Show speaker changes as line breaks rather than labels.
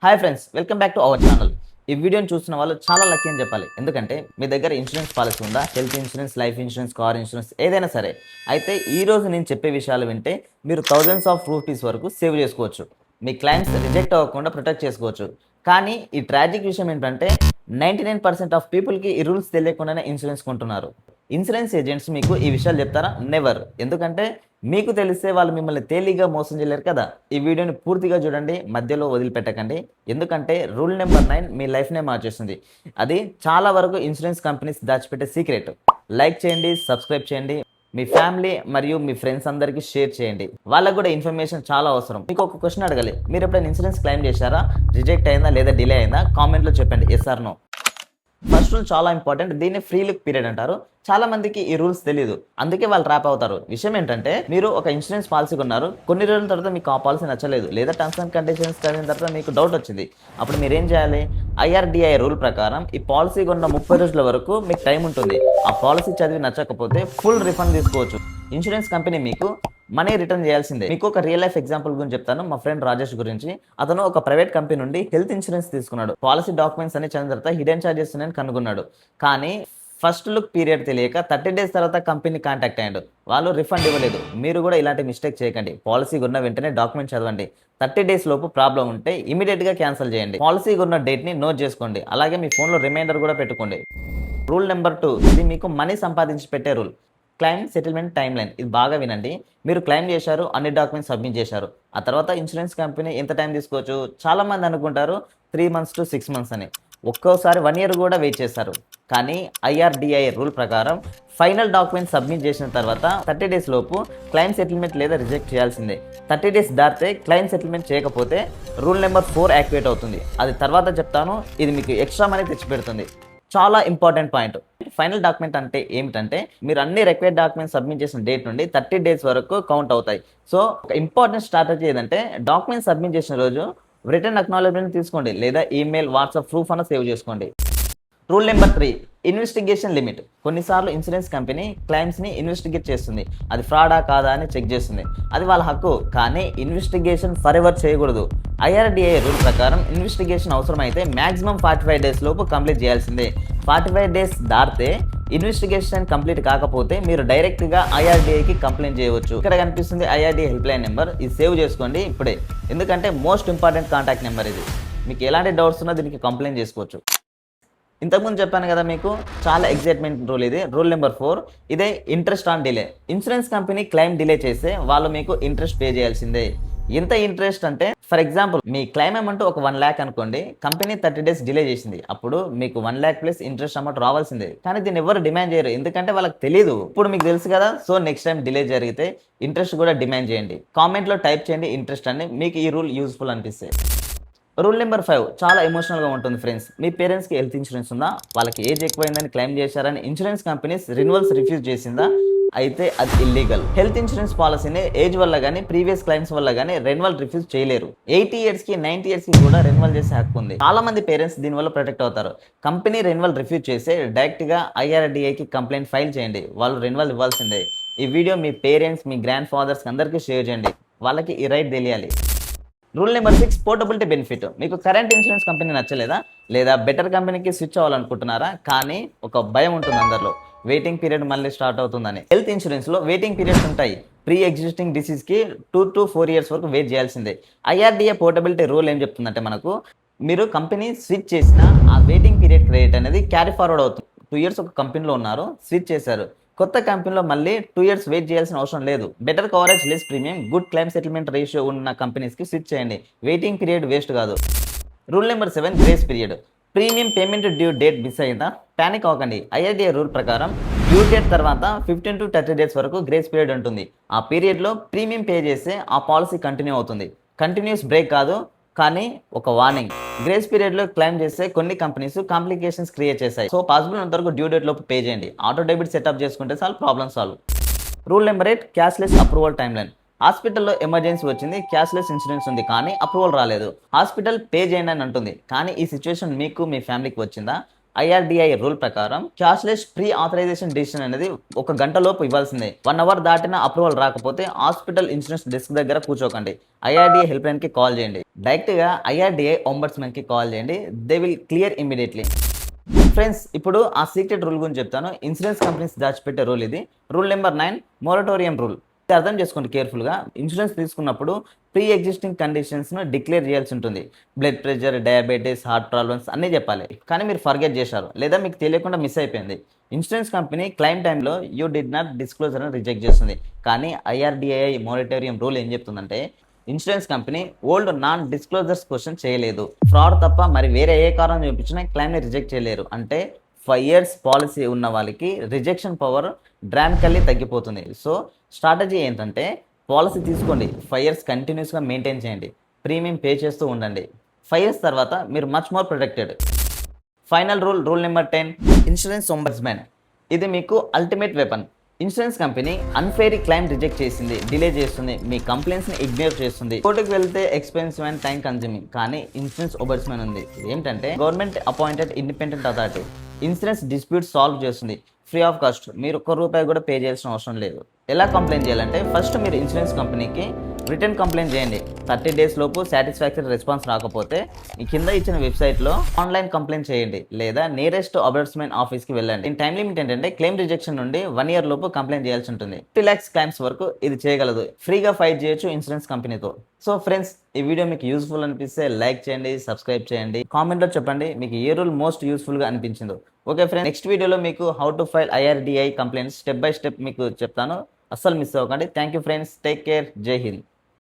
Hi friends, welcome back to our channel. ఈ వీడియోని చూస్తున్న వాళ్ళు చాలా లక్కీ అని చెప్పాలి. ఎందుకంటే మీ దగ్గర ఇన్సూరెన్స్ పాలసీ ఉందా, health insurance, life insurance, car insurance ఏదైనా సరే. అయితే ఈ రోజు నేను చెప్పే విషయాలు వింటే మీరు థౌజండ్స్ ఆఫ్ రూపీస్ వరకు సేవ్ చేసుకోవచ్చు. మీ క్లైమ్స్ రిజెక్ట్ అవ్వకుండా ప్రొటెక్ట్ చేసుకోవచ్చు. కానీ ఈ ట్రాజిక్ విషయం ఏంటంటే 99% ఆఫ్ పీపుల్కి ఈ రూల్స్ తెలియకుండానే ఇన్సూరెన్స్ కొంటున్నారు. ఇన్సూరెన్స్ ఏజెంట్స్ మీకు ఈ విషయాలు చెప్తారా? నెవర్. ఎందుకంటే మీకు తెలిస్తే వాళ్ళు మిమ్మల్ని తేలిగ్గా మోసం చేయలేరు కదా. ఈ వీడియోని పూర్తిగా చూడండి, మధ్యలో వదిలిపెట్టకండి. ఎందుకంటే రూల్ నెంబర్ 9 మీ లైఫ్నే మార్చేస్తుంది. అది చాలా వరకు ఇన్సూరెన్స్ కంపెనీస్ దాచిపెట్టే సీక్రెట్. లైక్ చేయండి, సబ్స్క్రైబ్ చేయండి, మీ ఫ్యామిలీ మరియు మీ ఫ్రెండ్స్ అందరికీ షేర్ చేయండి. వాళ్ళకు కూడా ఇన్ఫర్మేషన్ చాలా అవసరం. మీకు ఒక క్వశ్చన్ అడగాలి, మీరు ఎప్పుడైనా ఇన్సూరెన్స్ క్లెయిమ్ చేశారా? రిజెక్ట్ అయిందా లేదా డిలే అయిందా? కామెంట్లో చెప్పండి, yes or no. First rule చాలా ఇంపార్టెంట్. దీన్ని ఫ్రీ లుక్ పీరియడ్ అంటారు. చాలా మందికి ఈ రూల్స్ తెలియదు, అందుకే వాళ్ళు ట్రాప్ అవుతారు. విషయం ఏంటంటే మీరు ఒక ఇన్సూరెన్స్ పాలసీ కొన్నారు, కొన్ని రోజుల తర్వాత మీకు ఆ పాలసీ నచ్చలేదు, లేదా టర్మ్స్ అండ్ కండిషన్స్ చదివిన తర్వాత మీకు డౌట్ వచ్చింది. అప్పుడు మీరు ఏం చేయాలి? IRDAI రూల్ ప్రకారం ఈ పాలసీ కొన్న 30 రోజుల వరకు మీకు టైం ఉంటుంది. ఆ పాలసీ చదివి నచ్చకపోతే ఫుల్ రిఫండ్ తీసుకోవచ్చు. ఇన్సూరెన్స్ కంపెనీ మీకు మనీ రిటర్న్ చేయాల్సిందే. మీకు ఒక రియల్ లైఫ్ ఎగ్జాంపుల్ గురించి చెప్తాను. మా ఫ్రెండ్ రాజేష్ గురించి. అతను ఒక ప్రైవేట్ కంపెనీ నుండి హెల్త్ ఇన్సూరెన్స్ తీసుకున్నాడు. పాలసీ డాక్యుమెంట్స్ అన్ని చదివిన తర్వాత హిడెన్ చార్జెస్ ఉన్నాయని కనుగొన్నాడు. కానీ ఫస్ట్ లుక్ పీరియడ్ తెలియక 30 డేస్ తర్వాత కంపెనీ కాంటాక్ట్ అయ్యాడు. వాళ్ళు రిఫండ్ ఇవ్వలేదు. మీరు కూడా ఇలాంటి మిస్టేక్ చేయకండి. పాలసీ కొన్న వెంటనే డాక్యుమెంట్ చదవండి. 30 డేస్ లోపు ప్రాబ్లం ఉంటే ఇమీడియట్గా క్యాన్సిల్ చేయండి. పాలసీ కొన్న డేట్ని నోట్ చేసుకోండి. అలాగే మీ ఫోన్లో రిమైండర్ కూడా పెట్టుకోండి. రూల్ నెంబర్ 2, ఇది మీకు మనీ సంపాదించి పెట్టే rule. Claim settlement time line. ఇది బాగా వినండి. మీరు క్లైమ్ చేశారు, అన్ని డాక్యుమెంట్స్ సబ్మిట్ చేశారు. ఆ తర్వాత ఇన్సూరెన్స్ కంపెనీ ఎంత టైం తీసుకోవచ్చు? చాలా మంది అనుకుంటారు 3 months to 6 months అని. ఒక్కోసారి 1 year కూడా వెయిట్ చేస్తారు. కానీ IRDAI రూల్ ప్రకారం ఫైనల్ డాక్యుమెంట్ సబ్మిట్ చేసిన తర్వాత 30 days లోపు క్లైమ్ సెటిల్మెంట్ లేదా రిజెక్ట్ చేయాల్సిందే. 30 days దాటితే క్లైమ్ సెటిల్మెంట్ చేయకపోతే రూల్ నెంబర్ 4 యాక్టివేట్ అవుతుంది. అది తర్వాత చెప్తాను. ఇది మీకు ఎక్స్ట్రా మనీ తెచ్చిపెడుతుంది. చాలా ఇంపార్టెంట్ పాయింట్. ఫైనల్ డాక్యుమెంట్ అంటే ఏమిటంటే మీరు అన్ని రిక్వైర్డ్ డాక్యుమెంట్ సబ్మిట్ చేసిన డేట్ నుండి 30 days వరకు కౌంట్ అవుతాయి. సో ఒక ఇంపార్టెంట్ స్ట్రాటజీ ఏదంటే డాక్యుమెంట్ సబ్మిట్ చేసిన రోజు రిటర్న్ అక్నాలెడ్జ్మెంట్ తీసుకోండి, లేదా ఈమెయిల్, వాట్సాప్ ప్రూఫ్ అన్న సేవ్ చేసుకోండి. Rule number 3, investigation limit. కొన్నిసార్లు ఇన్సూరెన్స్ కంపెనీ క్లైమ్స్ని ఇన్వెస్టిగేట్ చేస్తుంది. అది ఫ్రాడా కాదా అని చెక్ చేస్తుంది. అది వాళ్ళ హక్కు. కానీ ఇన్వెస్టిగేషన్ ఫర్ ఎవర్ చేయకూడదు. IRDAI రూల్ ప్రకారం ఇన్వెస్టిగేషన్ అవసరమైతే మ్యాక్సిమం 45 days లోపు కంప్లీట్ చేయాల్సిందే. 45 days దాటితే ఇన్వెస్టిగేషన్ కంప్లీట్ కాకపోతే మీరు డైరెక్ట్గా IRDAIకి కంప్లైంట్ చేయవచ్చు. ఇక్కడ కనిపిస్తుంది IRDAI హెల్ప్ లైన్ నెంబర్. ఇది సేవ్ చేసుకోండి ఇప్పుడే, ఎందుకంటే మోస్ట్ ఇంపార్టెంట్ కాంటాక్ట్ నెంబర్ ఇది. మీకు ఎలాంటి డౌట్స్ ఉన్నా దీనికి కంప్లైంట్ చేసుకోవచ్చు. ఇంతకుముందు చెప్పాను కదా మీకు, చాలా ఎగ్జైట్మెంట్ రూల్ ఇది. రూల్ నెంబర్ 4, ఇదే interest on delay. Insurance company claim delay చేస్తే వాళ్ళు మీకు ఇంట్రెస్ట్ పే చేయాల్సిందే. ఎంత ఇంట్రెస్ట్ అంటే, for example me claim amount ఒక 1 lakh అనుకోండి, కంపెనీ 30 days డిలే చేసింది. అప్పుడు మీకు 1 lakh ప్లస్ ఇంట్రెస్ట్ అమౌంట్ రావాల్సిందే. కానీ దీన్ని ఎవరు డిమాండ్ చేయరు, ఎందుకంటే వాళ్ళకి తెలియదు. ఇప్పుడు మీకు తెలుసు కదా. సో నెక్స్ట్ టైం డిలే జరిగితే ఇంట్రెస్ట్ కూడా డిమాండ్ చేయండి. కామెంట్లో టైప్ చేయండి ఇంట్రెస్ట్ అని, మీకు ఈ రూల్ యూస్ఫుల్ అనిపిస్తే. రూల్ నెంబర్ 5 చాలా ఎమోషనల్గా ఉంటుంది ఫ్రెండ్స్. మీ పేరెంట్స్కి హెల్త్ ఇన్సూరెన్స్ ఉందా? వాళ్ళకి ఏజ్ ఎక్కువైందని క్లెయిమ్ చేశారని ఇన్సూరెన్స్ కంపెనీస్ రెన్యువల్స్ రిఫ్యూజ్ చేసిందా? అయితే అది ఇల్లీగల్. హెల్త్ ఇన్సూరెన్స్ పాలసీని ఏజ్ వల్ల కానీ ప్రీవియస్ క్లైమ్స్ వల్ల కానీ రెన్యువల్ రిఫ్యూజ్ చేయలేరు. 80 yearsకి 90 yearsకి కూడా రెన్యువల్ చేసే హక్కు ఉంది. చాలా మంది పేరెంట్స్ దీనివల్ల ప్రొటెక్ట్ అవుతారు. కంపెనీ రెన్యువల్ రిఫ్యూజ్ చేస్తే డైరెక్ట్గా IRDAIకి కంప్లైంట్ ఫైల్ చేయండి. వాళ్ళు రెన్యువల్ ఇవ్వాల్సిందే. ఈ వీడియో మీ పేరెంట్స్, మీ గ్రాండ్ ఫాదర్స్ అందరికీ షేర్ చేయండి. వాళ్ళకి ఈ రైట్ తెలియాలి. Rule number 6, portability benefit. మీకు కరెంట్ ఇన్సూరెన్స్ కంపెనీ నచ్చలేదా? లేదా బెటర్ కంపెనీకి స్విచ్ అవ్వాలనుకుంటున్నారా? కానీ ఒక భయం ఉంటుంది అందరిలో, వెయిటింగ్ పీరియడ్ మళ్ళీ స్టార్ట్ అవుతుందని. హెల్త్ ఇన్సూరెన్స్లో వెయిటింగ్ పీరియడ్స్ ఉంటాయి. ప్రీ ఎగ్జిస్టింగ్ డిసీజ్కి 2 to 4 years వరకు వెయిట్ చేయాల్సిందే. IRDAI పోర్టబిలిటీ రూల్ ఏం చెప్తుందంటే, మనకు మీరు కంపెనీ స్విచ్ చేసిన ఆ వెయిటింగ్ పీరియడ్ క్రెడిట్ అనేది క్యారీ ఫార్వర్డ్ అవుతుంది. 2 years ఒక కంపెనీలో ఉన్నారు, స్విచ్ చేశారు, కొత్త కంపెనీలో మళ్ళీ 2 years వెయిట్ చేయాల్సిన అవసరం లేదు. Better coverage, less premium, good claim settlement ratio ఉన్న కంపెనీస్కి స్విచ్ చేయండి. వెయిటింగ్ పీరియడ్ వేస్ట్ కాదు. Rule number 7, grace period. Premium payment due date miss అయిందా? ప్యానిక్ అవ్వకండి. IRDAI రూల్ ప్రకారం డ్యూ డేట్ తర్వాత 15 to 30 days వరకు గ్రేస్ పీరియడ్ ఉంటుంది. ఆ పీరియడ్లో ప్రీమియం పే చేస్తే ఆ పాలసీ కంటిన్యూ అవుతుంది. కంటిన్యూస్ బ్రేక్ కాదు, కానీ ఒక వార్నింగ్. గ్రేస్ పీరియడ్లో క్లైమ్ చేస్తే కొన్ని కంపెనీస్ కాంప్లికేషన్స్ క్రియేట్ చేశాయి. సో పాసిబుల్ ఉన్నంత వరకు డ్యూ డేట్ లోపు పే చేయండి. ఆటో డెబిట్ సెటప్ చేసుకుంటే చాలు, problem solve. Rule number 8, cashless approval time line. హాస్పిటల్లో ఎమర్జెన్సీ వచ్చింది, క్యాష్లెస్ ఇన్సూరెన్స్ ఉంది, కానీ అప్రూవల్ రాలేదు. హాస్పిటల్ పే చేయండి అని అంటుంది. కానీ ఈ సిచ్యువేషన్ మీకు, మీ ఫ్యామిలీకి వచ్చిందా? IRDAI రూల్ ప్రకారం క్యాష్లెస్ ప్రీ ఆథరైజేషన్ డిసిషన్ అనేది 1 గంటలోపు ఇవ్వాల్సిందే. 1 అవర్ దాటిన అప్రూవల్ రాకపోతే హాస్పిటల్ ఇన్సూరెన్స్ డెస్క్ దగ్గర కూర్చోకండి. IRDAI హెల్ప్ లైన్కి కాల్ చేయండి. డైరెక్ట్గా IRDAI ఒంబడ్స్మన్కి కాల్ చేయండి. They will clear immediately. Friends, ఇప్పుడు ఆ సీక్రెట్ రూల్ గురించి చెప్తాను. ఇన్సూరెన్స్ కంపెనీస్ దాచిపెట్టే రూల్ ఇది. Rule number 9, moratorium rule. అర్థం చేసుకోండి కేర్ఫుల్గా. ఇన్సూరెన్స్ తీసుకున్నప్పుడు ప్రీ ఎగ్జిస్టింగ్ కండిషన్స్ను డిక్లేర్ చేయాల్సి ఉంటుంది. Blood pressure, diabetes, heart problems అన్నీ చెప్పాలి. కానీ మీరు ఫర్గెట్ చేశారు లేదా మీకు తెలియకుండా మిస్ అయిపోయింది. ఇన్సూరెన్స్ కంపెనీ క్లైమ్ టైంలో యూ డిడ్ నాట్ డిస్క్లోజర్ అని రిజెక్ట్ చేస్తుంది. కానీ IRDAI మొరటోరియం రూల్ ఏం చెప్తుందంటే insurance company old non disclosures question చేయలేదు. ఫ్రాడ్ తప్ప మరి వేరే ఏ కారణం చూపించినా క్లైమ్ని రిజెక్ట్ చేయలేరు. అంటే 5 years పాలసీ ఉన్న వాళ్ళకి రిజెక్షన్ పవర్ డ్రామికల్లీ తగ్గిపోతుంది. సో స్ట్రాటజీ ఏంటంటే పాలసీ తీసుకోండి, 5 years కంటిన్యూస్గా మెయింటైన్ చేయండి, ప్రీమియం పే చేస్తూ ఉండండి. 5 years తర్వాత మీరు much more protected. Final rule, rule number 10, insurance ombudsman. ఇది మీకు ultimate weapon. Insurance company unfair claim reject చేసింది, డిలే చేస్తుంది, మీ కంప్లైంట్స్ని ఇగ్నోర్ చేస్తుంది. కోర్టుకు వెళ్తే ఎక్స్పెన్సివ్ అండ్ టైం కన్జ్యూమింగ్. కానీ ఇన్సూరెన్స్ ఒంబడ్స్మన్ ఉంది. ఏంటంటే government appointed independent authority. Insurance dispute solve చేస్తుంది ఫ్రీ ఆఫ్ కాస్ట్. మీరు ₹1 కూడా పే చేయాల్సిన అవసరం లేదు. ఎలా కంప్లైంట్ చేయాలంటే ఫస్ట్ మీరు ఇన్సూరెన్స్ కంపెనీకి రిటర్న్ కంప్లైంట్ చేయండి. 30 days లోపు సాటిస్ఫాక్టరీ రెస్పాన్స్ రాకపోతే ఈ కింద ఇచ్చిన వెబ్సైట్లో ఆన్లైన్ కంప్లైంట్ చేయండి లేదా నియరెస్ట్ ఒంబడ్స్మన్ ఆఫీస్కి వెళ్ళండి. దీని టైం లిమిట్ ఏంటంటే క్లెయిమ్ రిజెక్షన్ నుండి 1 year లోపు కంప్లైంట్ చేయాల్సి ఉంటుంది. 50 lakhs క్లైమ్స్ వరకు ఇది చేయగలదు. ఫ్రీగా ఫైట్ చేయొచ్చు ఇన్సూరెన్స్ కంపెనీతో. సో ఫ్రెండ్స్, ఈ వీడియో మీకు యూస్ఫుల్ అనిపిస్తే లైక్ చేయండి, సబ్స్క్రైబ్ చేయండి, కామెంట్లో చెప్పండి మీకు ఏ రూల్ మోస్ట్ యూస్ఫుల్గా అనిపించిందో. ఓకే ఫ్రెండ్స్, నెక్స్ట్ వీడియోలో మీకు how to file IRDAI complaints step by step మీకు చెప్తాను. అస్సలు మిస్ అవ్వకండి. Thank you friends, take care, జై హింద్.